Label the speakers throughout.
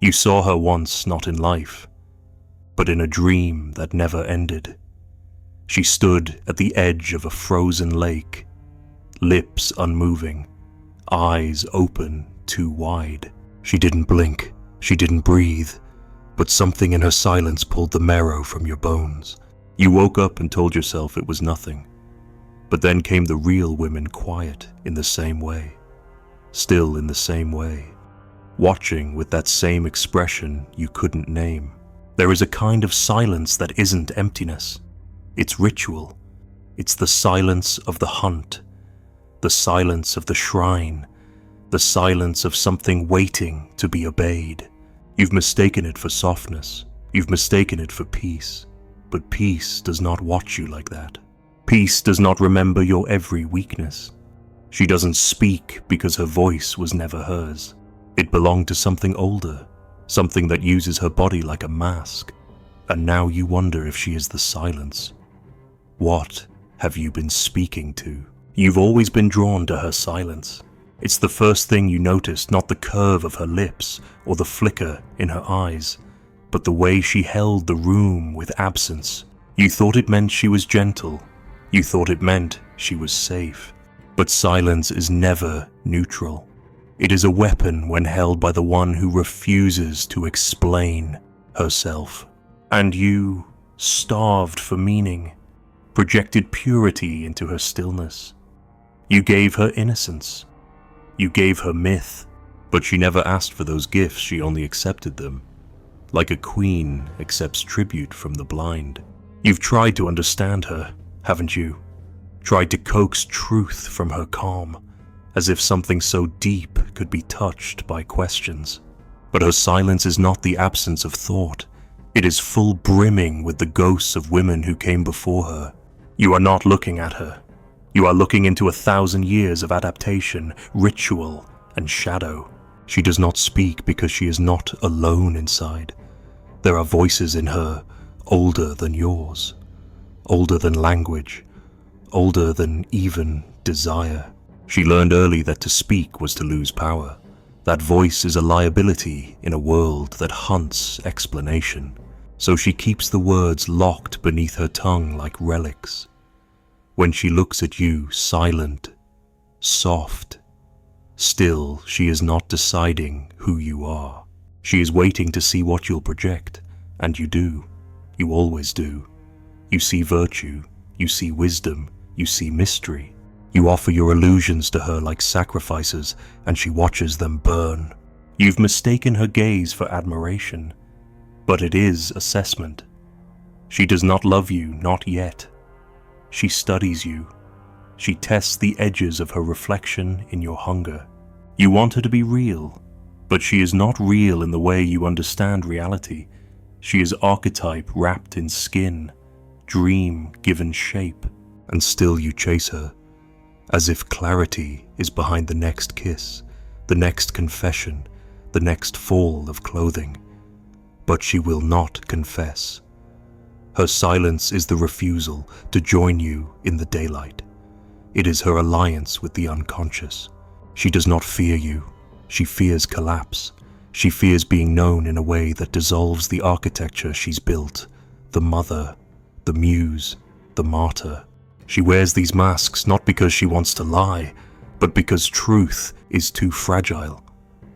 Speaker 1: You saw her once, not in life, but in a dream that never ended. She stood at the edge of a frozen lake, lips unmoving, eyes open too wide. She didn't blink, she didn't breathe, but something in her silence pulled the marrow from your bones. You woke up and told yourself it was nothing. But then came the real women, quiet in the same way, still in the same way, watching with that same expression you couldn't name. There is a kind of silence that isn't emptiness. It's ritual. It's the silence of the hunt, the silence of the shrine, the silence of something waiting to be obeyed. You've mistaken it for softness. You've mistaken it for peace. But peace does not watch you like that. Peace does not remember your every weakness. She doesn't speak because her voice was never hers. It belonged to something older, something that uses her body like a mask. And now you wonder if she is the silence. What have you been speaking to? You've always been drawn to her silence. It's the first thing you noticed, not the curve of her lips or the flicker in her eyes, but the way she held the room with absence. You thought it meant she was gentle. You thought it meant she was safe. But silence is never neutral. It is a weapon when held by the one who refuses to explain herself. And you, starved for meaning, projected purity into her stillness. You gave her innocence. You gave her myth. But she never asked for those gifts, she only accepted them. Like a queen accepts tribute from the blind. You've tried to understand her, haven't you? Tried to coax truth from her calm, as if something so deep could be touched by questions. But her silence is not the absence of thought. It is full brimming with the ghosts of women who came before her. You are not looking at her. You are looking into 1,000 years of adaptation, ritual, and shadow. She does not speak because she is not alone inside. There are voices in her older than yours, older than language, older than even desire. She learned early that to speak was to lose power. That voice is a liability in a world that hunts explanation. So she keeps the words locked beneath her tongue like relics. When she looks at you, silent, soft, still, she is not deciding who you are. She is waiting to see what you'll project, and you do. You always do. You see virtue, you see wisdom, you see mystery. You offer your illusions to her like sacrifices, and she watches them burn. You've mistaken her gaze for admiration, but it is assessment. She does not love you, not yet. She studies you. She tests the edges of her reflection in your hunger. You want her to be real, but she is not real in the way you understand reality. She is archetype wrapped in skin, dream given shape, and still you chase her, as if clarity is behind the next kiss, the next confession, the next fall of clothing. But she will not confess. Her silence is the refusal to join you in the daylight. It is her alliance with the unconscious. She does not fear you. She fears collapse. She fears being known in a way that dissolves the architecture she's built, the mother, the muse, the martyr. She wears these masks not because she wants to lie, but because truth is too fragile.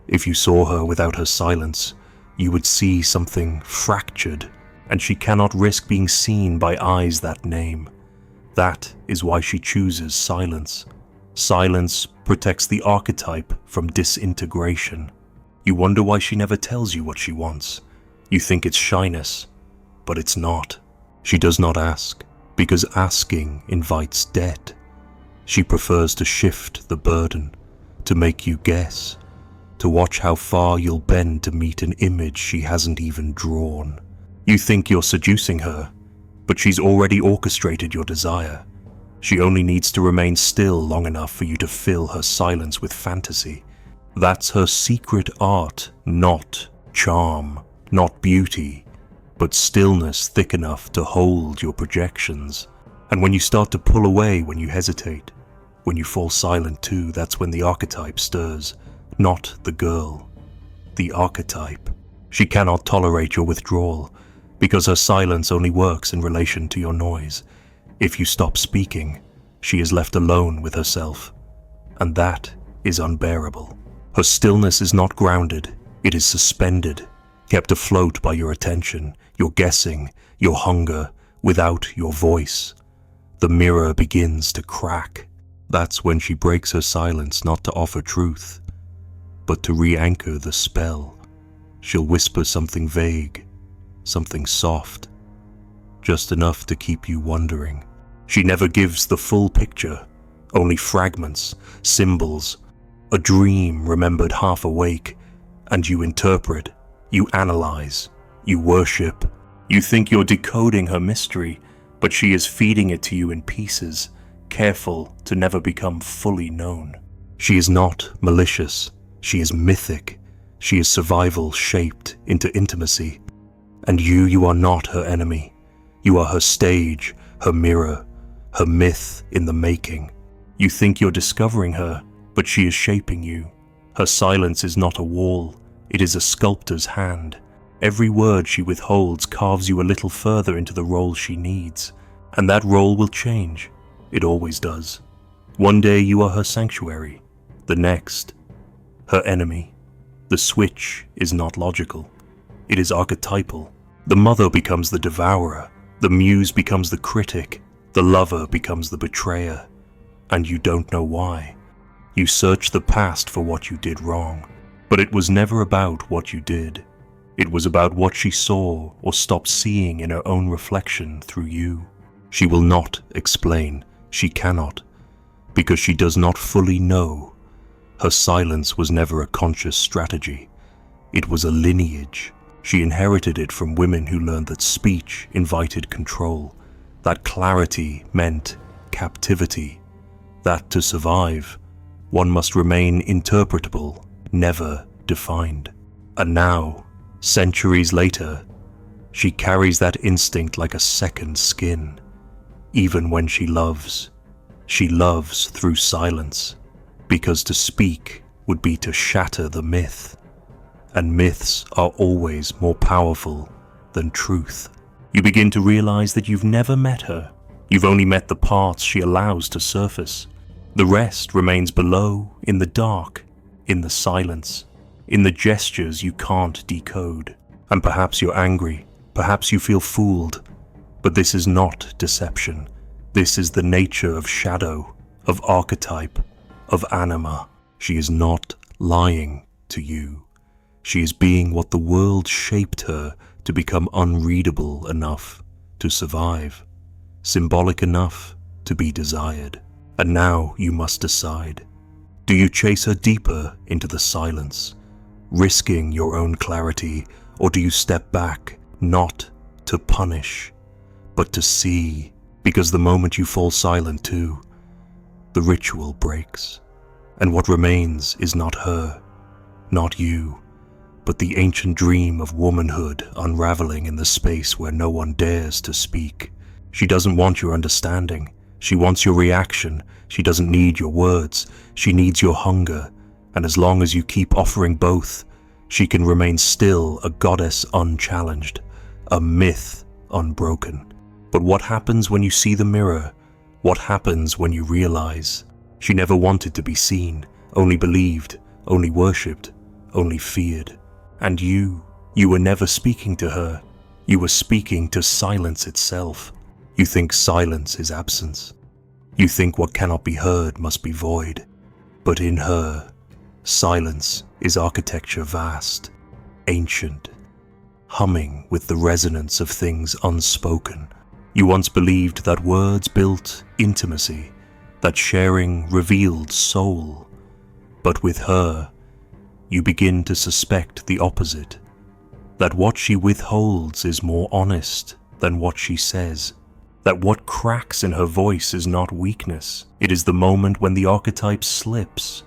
Speaker 1: If you saw her without her silence, you would see something fractured, and she cannot risk being seen by eyes that name. That is why she chooses silence. Silence protects the archetype from disintegration. You wonder why she never tells you what she wants. You think it's shyness, but it's not. She does not ask, because asking invites debt. She prefers to shift the burden, to make you guess, to watch how far you'll bend to meet an image she hasn't even drawn. You think you're seducing her, but she's already orchestrated your desire. She only needs to remain still long enough for you to fill her silence with fantasy. That's her secret art, not charm, not beauty, but stillness thick enough to hold your projections. And when you start to pull away, when you hesitate, when you fall silent too, that's when the archetype stirs. Not the girl, the archetype. She cannot tolerate your withdrawal, because her silence only works in relation to your noise. If you stop speaking, she is left alone with herself, and that is unbearable. Her stillness is not grounded, it is suspended, kept afloat by your attention, your guessing, your hunger, without your voice. The mirror begins to crack. That's when she breaks her silence, not to offer truth, but to re-anchor the spell. She'll whisper something vague, something soft, just enough to keep you wondering. She never gives the full picture, only fragments, symbols, a dream remembered half awake, and you interpret, you analyze, you worship. You think you're decoding her mystery, but she is feeding it to you in pieces, careful to never become fully known. She is not malicious, she is mythic, she is survival shaped into intimacy. And you are not her enemy. You are her stage, her mirror, her myth in the making. You think you're discovering her, but she is shaping you. Her silence is not a wall, it is a sculptor's hand. Every word she withholds carves you a little further into the role she needs, and that role will change. It always does. One day you are her sanctuary, the next, her enemy. The switch is not logical. It is archetypal. The mother becomes the devourer, the muse becomes the critic, the lover becomes the betrayer, and you don't know why. You search the past for what you did wrong, but it was never about what you did. It was about what she saw or stopped seeing in her own reflection through you. She will not explain, she cannot, because she does not fully know. Her silence was never a conscious strategy. It was a lineage. She inherited it from women who learned that speech invited control, that clarity meant captivity, that to survive, one must remain interpretable, never defined. And now, centuries later, she carries that instinct like a second skin. Even when she loves through silence, because to speak would be to shatter the myth, and myths are always more powerful than truth. You begin to realize that you've never met her. You've only met the parts she allows to surface. The rest remains below, in the dark, in the silence, in the gestures you can't decode. And perhaps you're angry, perhaps you feel fooled, but this is not deception. This is the nature of shadow, of archetype, of anima. She is not lying to you. She is being what the world shaped her to become, unreadable enough to survive, symbolic enough to be desired. And now you must decide. Do you chase her deeper into the silence, risking your own clarity, or do you step back, not to punish, but to see? Because the moment you fall silent too, the ritual breaks, and what remains is not her, not you, but the ancient dream of womanhood unraveling in the space where no one dares to speak. She doesn't want your understanding, she wants your reaction. She doesn't need your words, she needs your hunger, and as long as you keep offering both, she can remain still, a goddess unchallenged, a myth unbroken. But what happens when you see the mirror? What happens when you realize she never wanted to be seen, only believed, only worshipped, only feared? And you were never speaking to her. You were speaking to silence itself. You think silence is absence. You think what cannot be heard must be void. But in her, silence is architecture vast, ancient, humming with the resonance of things unspoken. You once believed that words built intimacy, that sharing revealed soul. But with her, you begin to suspect the opposite, that what she withholds is more honest than what she says, that what cracks in her voice is not weakness, it is the moment when the archetype slips,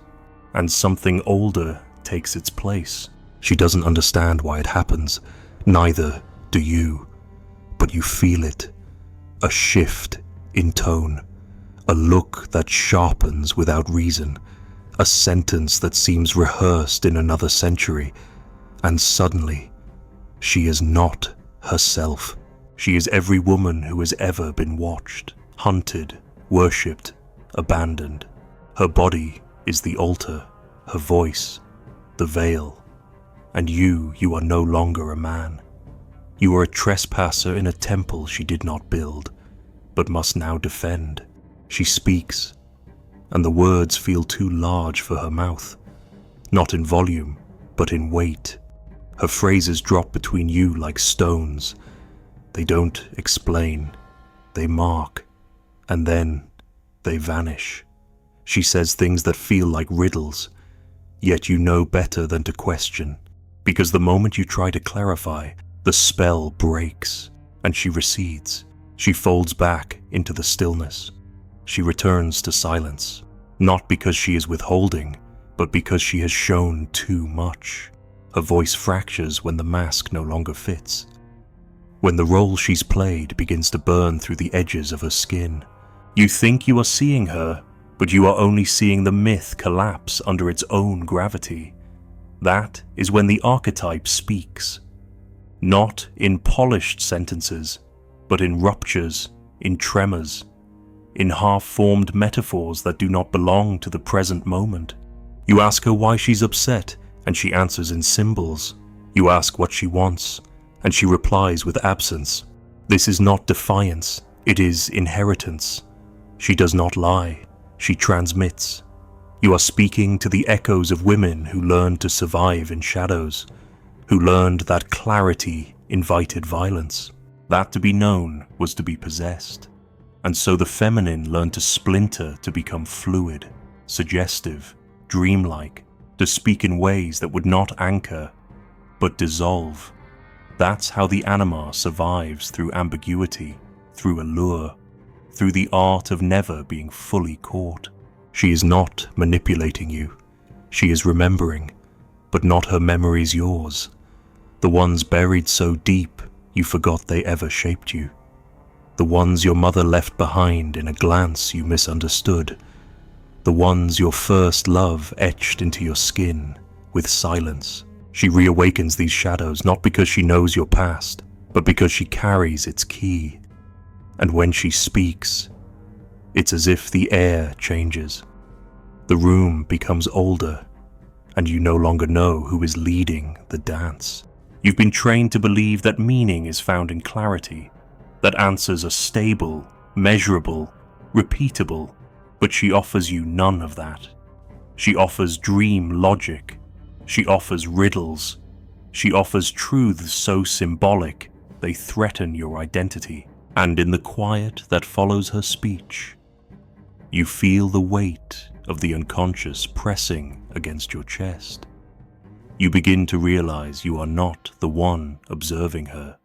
Speaker 1: and something older takes its place. She doesn't understand why it happens, neither do you, but you feel it. A shift in tone, a look that sharpens without reason, a sentence that seems rehearsed in another century, and suddenly She is not herself. She is every woman who has ever been watched, hunted, worshipped, abandoned. Her body is the altar, her voice, the veil. And you are no longer a man. You are a trespasser in a temple she did not build, but must now defend. She speaks, and the words feel too large for her mouth, not in volume, but in weight. Her phrases drop between you like stones. They don't explain, they mark, and then they vanish. She says things that feel like riddles, yet you know better than to question, because the moment you try to clarify, the spell breaks, and she recedes. She folds back into the stillness. She returns to silence, not because she is withholding, but because she has shown too much. Her voice fractures when the mask no longer fits, when the role she's played begins to burn through the edges of her skin. You think you are seeing her, but you are only seeing the myth collapse under its own gravity. That is when the archetype speaks. Not in polished sentences, but in ruptures, in tremors, in half-formed metaphors that do not belong to the present moment. You ask her why she's upset, and she answers in symbols. You ask what she wants, and she replies with absence. This is not defiance, it is inheritance. She does not lie, she transmits. You are speaking to the echoes of women who learned to survive in shadows, who learned that clarity invited violence, that to be known was to be possessed. And so the feminine learned to splinter to become fluid, suggestive, dreamlike, to speak in ways that would not anchor, but dissolve. That's how the anima survives through ambiguity, through allure, through the art of never being fully caught. She is not manipulating you. She is remembering, but not her memories yours. The ones buried so deep you forgot they ever shaped you. The ones your mother left behind in a glance you misunderstood. The ones your first love etched into your skin with silence. She reawakens these shadows not because she knows your past, but because she carries its key. And when she speaks, it's as if the air changes. The room becomes older, and you no longer know who is leading the dance. You've been trained to believe that meaning is found in clarity, that answers are stable, measurable, repeatable, but she offers you none of that. She offers dream logic. She offers riddles. She offers truths so symbolic they threaten your identity. And in the quiet that follows her speech, you feel the weight of the unconscious pressing against your chest. You begin to realize you are not the one observing her.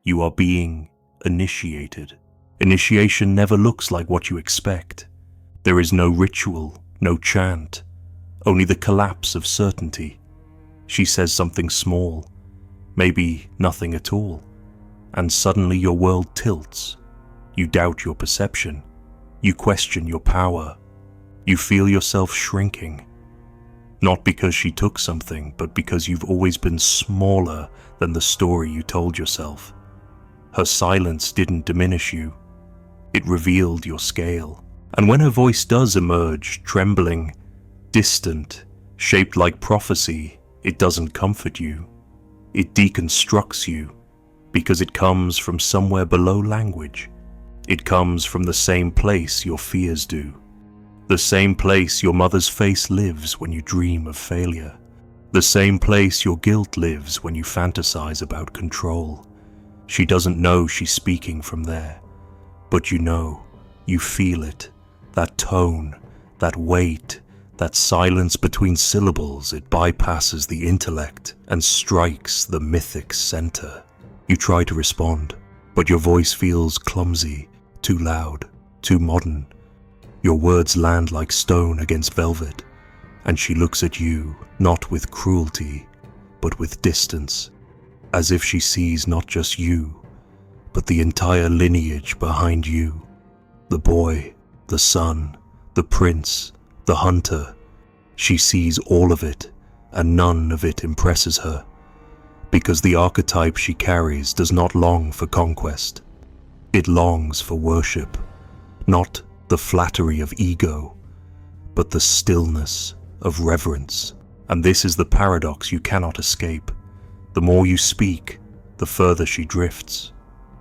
Speaker 1: You are being initiated. Initiation never looks like what you expect. There is no ritual, no chant, only the collapse of certainty. She says something small, maybe nothing at all, and suddenly your world tilts. You doubt your perception. You question your power. You feel yourself shrinking. Not because she took something, but because you've always been smaller than the story you told yourself. Her silence didn't diminish you. It revealed your scale. And when her voice does emerge, trembling, distant, shaped like prophecy, it doesn't comfort you. It deconstructs you, because it comes from somewhere below language. It comes from the same place your fears do. The same place your mother's face lives when you dream of failure. The same place your guilt lives when you fantasize about control. She doesn't know she's speaking from there, but you know, you feel it, that tone, that weight, that silence between syllables. It bypasses the intellect and strikes the mythic center. You try to respond, but your voice feels clumsy, too loud, too modern. Your words land like stone against velvet, and she looks at you, not with cruelty, but with distance, as if she sees not just you, but the entire lineage behind you. The boy, the son, the prince, the hunter. She sees all of it, and none of it impresses her, Because the archetype she carries does not long for conquest. It longs for worship, not the flattery of ego, but the stillness of reverence. And this is the paradox you cannot escape. The more you speak, the further she drifts.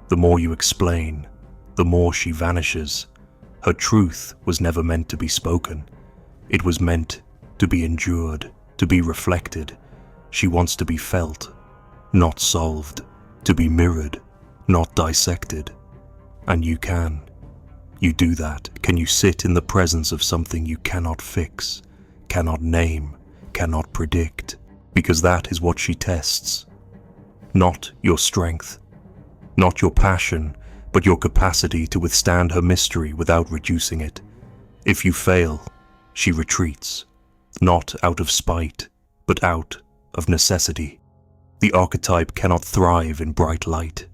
Speaker 1: The more you explain, the more she vanishes. Her truth was never meant to be spoken. It was meant to be endured, to be reflected. She wants to be felt, not solved, to be mirrored, not dissected. And you can. You do that. Can you sit in the presence of something you cannot fix, cannot name, cannot predict? Because that is what she tests. Not your strength, not your passion, but your capacity to withstand her mystery without reducing it. If you fail, she retreats, not out of spite, but out of necessity. The archetype cannot thrive in bright light.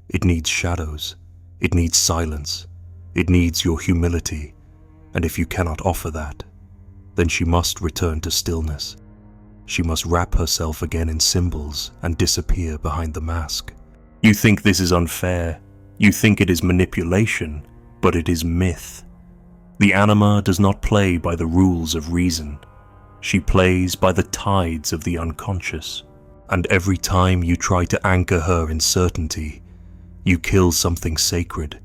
Speaker 1: It needs shadows. It needs silence. It needs your humility. And if you cannot offer that, then she must return to stillness. She must wrap herself again in symbols and disappear behind the mask. You think this is unfair. You think it is manipulation, but it is myth. The anima does not play by the rules of reason. She plays by the tides of the unconscious. And every time you try to anchor her in certainty, you kill something sacred.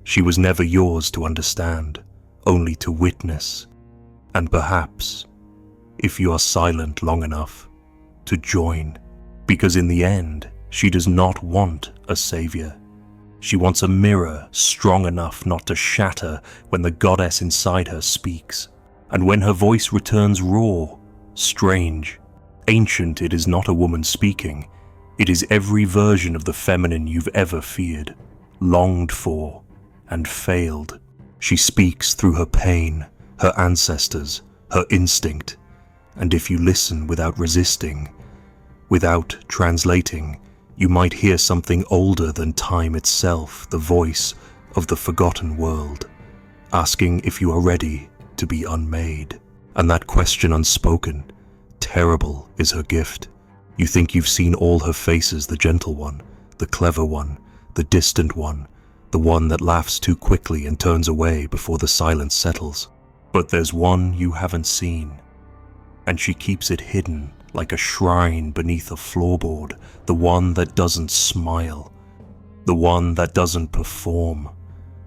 Speaker 1: She was never yours to understand, only to witness. And perhaps, if you are silent long enough, to join. Because in the end, she does not want a savior. She wants a mirror strong enough not to shatter when the goddess inside her speaks. And when her voice returns raw, strange, ancient, it is not a woman speaking. It is every version of the feminine you've ever feared, longed for, and failed. She speaks through her pain, her ancestors, her instinct. And if you listen without resisting, without translating, you might hear something older than time itself, the voice of the forgotten world, asking if you are ready to be unmade. And that question unspoken, terrible is her gift. You think you've seen all her faces, the gentle one, the clever one, the distant one, the one that laughs too quickly and turns away before the silence settles. But there's one you haven't seen, and she keeps it hidden like a shrine beneath a floorboard, the one that doesn't smile, the one that doesn't perform,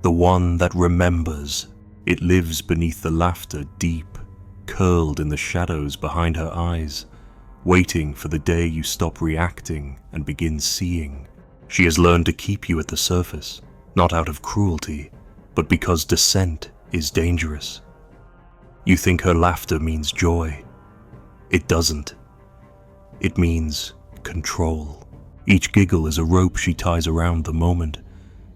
Speaker 1: the one that remembers. It lives beneath the laughter, deep, curled in the shadows behind her eyes, waiting for the day you stop reacting and begin seeing. She has learned to keep you at the surface, not out of cruelty, but because descent is dangerous. You think her laughter means joy. It doesn't. It means control. Each giggle is a rope she ties around the moment,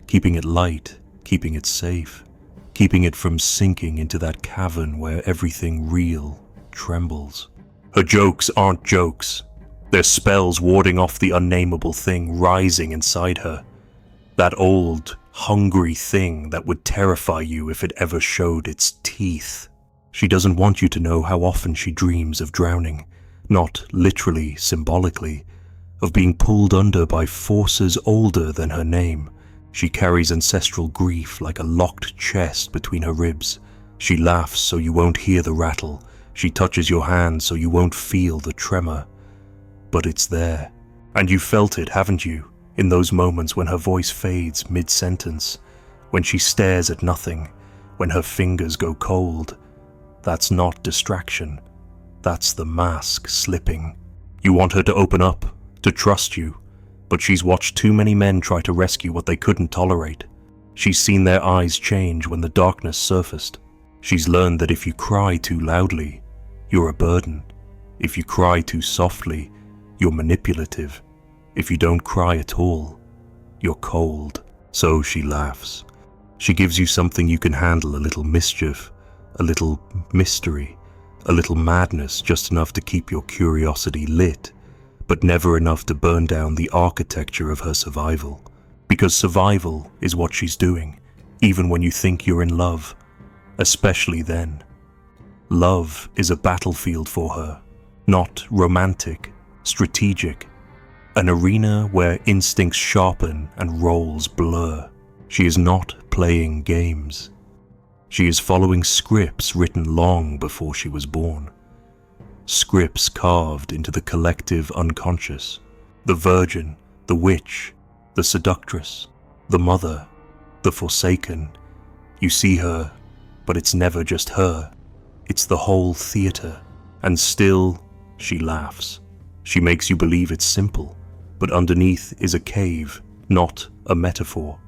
Speaker 1: keeping it light, keeping it safe, keeping it from sinking into that cavern where everything real trembles. Her jokes aren't jokes. They're spells warding off the unnameable thing rising inside her. That old, hungry thing that would terrify you if it ever showed its teeth. She doesn't want you to know how often she dreams of drowning, not literally, symbolically, of being pulled under by forces older than her name. She carries ancestral grief like a locked chest between her ribs. She laughs so you won't hear the rattle. She touches your hand so you won't feel the tremor. But it's there. And you felt it, haven't you? In those moments when her voice fades mid-sentence, when she stares at nothing, when her fingers go cold. That's not distraction. That's the mask slipping. You want her to open up, to trust you, but she's watched too many men try to rescue what they couldn't tolerate. She's seen their eyes change when the darkness surfaced. She's learned that if you cry too loudly, you're a burden. If you cry too softly, you're manipulative. If you don't cry at all, you're cold. So she laughs. She gives you something you can handle, a little mischief, a little mystery, a little madness, just enough to keep your curiosity lit, but never enough to burn down the architecture of her survival. Because survival is what she's doing, even when you think you're in love, especially then. Love is a battlefield for her, not romantic, strategic. An arena where instincts sharpen and roles blur. She is not playing games. She is following scripts written long before she was born. Scripts carved into the collective unconscious. The virgin, the witch, the seductress, the mother, the forsaken. You see her, but it's never just her. It's the whole theater. And still, she laughs. She makes you believe it's simple, but underneath is a cave, not a metaphor.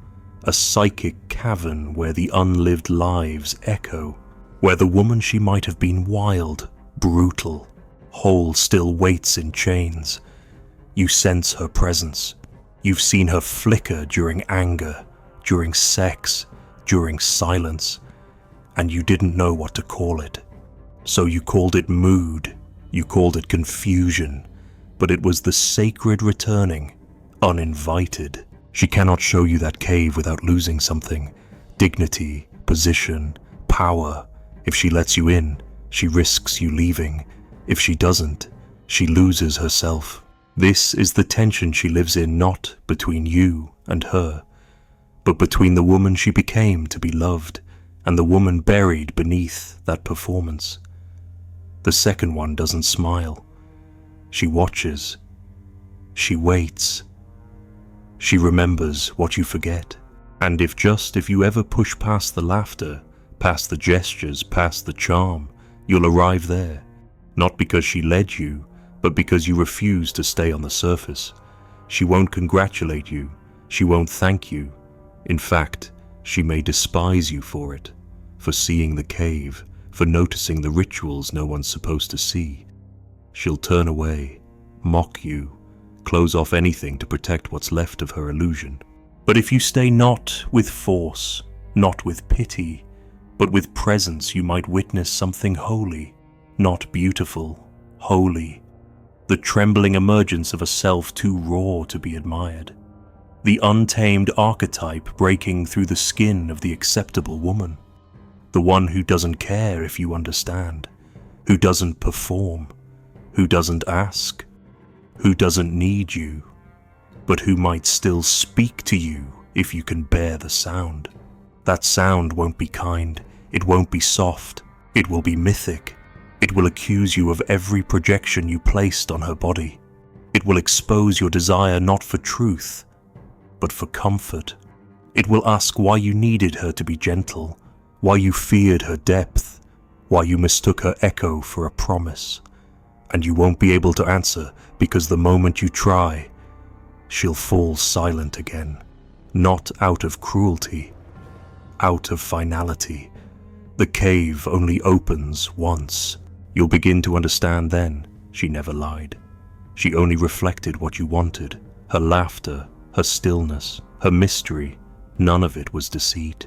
Speaker 1: A psychic cavern where the unlived lives echo, where the woman she might have been wild, brutal, whole still waits in chains. You sense her presence. You've seen her flicker during anger, during sex, during silence, and you didn't know what to call it. So you called it mood, you called it confusion, but it was the sacred returning, uninvited. She cannot show you that cave without losing something. Dignity, position, power. If she lets you in, she risks you leaving. If she doesn't, she loses herself. This is the tension she lives in, not between you and her, but between the woman she became to be loved and the woman buried beneath that performance. The second one doesn't smile. She watches. She waits. She remembers what you forget. And if you ever push past the laughter, past the gestures, past the charm, you'll arrive there. Not because she led you, but because you refuse to stay on the surface. She won't congratulate you. She won't thank you. In fact, she may despise you for it, for seeing the cave, for noticing the rituals no one's supposed to see. She'll turn away, mock you, close off anything to protect what's left of her illusion. But if you stay not with force, not with pity, but with presence, you might witness something holy, not beautiful, holy. The trembling emergence of a self too raw to be admired. The untamed archetype breaking through the skin of the acceptable woman. The one who doesn't care if you understand, who doesn't perform, who doesn't ask, who doesn't need you, but who might still speak to you if you can bear the sound. That sound won't be kind, it won't be soft, it will be mythic. It will accuse you of every projection you placed on her body. It will expose your desire not for truth, but for comfort. It will ask why you needed her to be gentle, why you feared her depth, why you mistook her echo for a promise. And you won't be able to answer because the moment you try, she'll fall silent again. Not out of cruelty, out of finality. The cave only opens once. You'll begin to understand then she never lied. She only reflected what you wanted. Her laughter, her stillness, her mystery, none of it was deceit.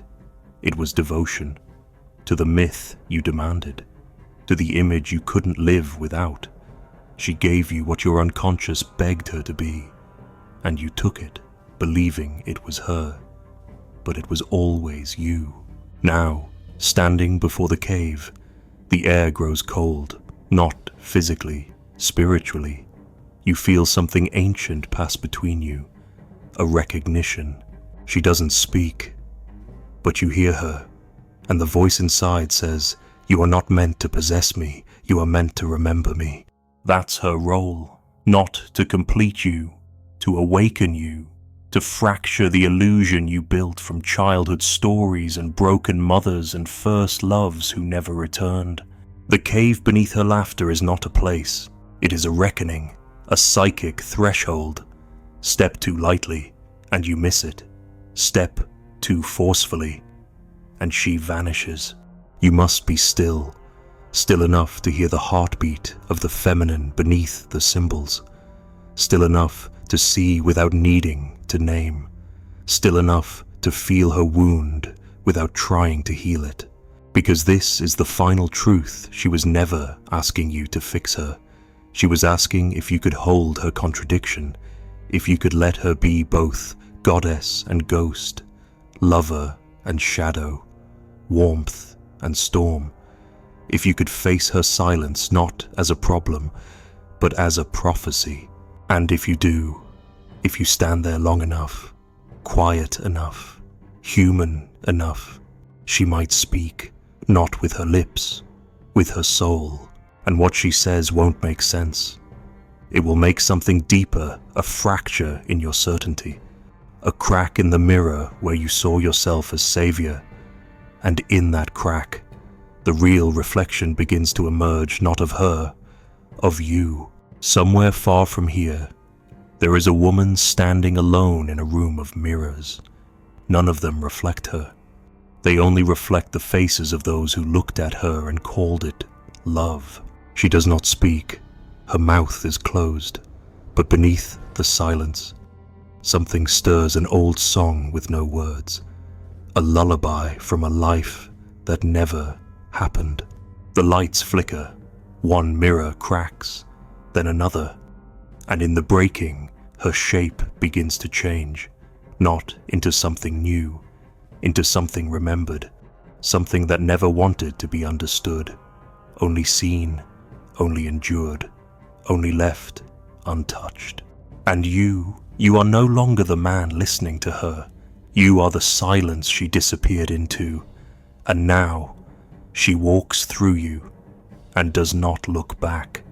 Speaker 1: It was devotion to the myth you demanded, to the image you couldn't live without. She gave you what your unconscious begged her to be, and you took it, believing it was her. But it was always you. Now, standing before the cave, the air grows cold, not physically, spiritually. You feel something ancient pass between you, a recognition. She doesn't speak, but you hear her, and the voice inside says, "You are not meant to possess me, you are meant to remember me." That's her role, not to complete you, to awaken you, to fracture the illusion you built from childhood stories and broken mothers and first loves who never returned. The cave beneath her laughter is not a place. It is a reckoning, a psychic threshold. Step too lightly, and you miss it. Step too forcefully, and she vanishes. You must be still, still enough to hear the heartbeat of the feminine beneath the symbols, still enough to see without needing to name, still enough to feel her wound without trying to heal it. Because this is the final truth. She was never asking you to fix her. She was asking if you could hold her contradiction, if you could let her be both goddess and ghost, lover and shadow, warmth and storm. If you could face her silence not as a problem, but as a prophecy. And if you do, If you stand there long enough, quiet enough, human enough, she might speak, not with her lips, with her soul, and what she says won't make sense. It will make something deeper, a fracture in your certainty, a crack in the mirror where you saw yourself as savior, and in that crack, the real reflection begins to emerge, not of her, of you. Somewhere far from here, there is a woman standing alone in a room of mirrors. None of them reflect her. They only reflect the faces of those who looked at her and called it love. She does not speak. Her mouth is closed. But beneath the silence, something stirs, an old song with no words. A lullaby from a life that never happened. The lights flicker. One mirror cracks, then another. And in the breaking, her shape begins to change. Not into something new, into something remembered, something that never wanted to be understood, only seen, only endured, only left untouched. And you are no longer the man listening to her. You are the silence she disappeared into, and now she walks through you and does not look back.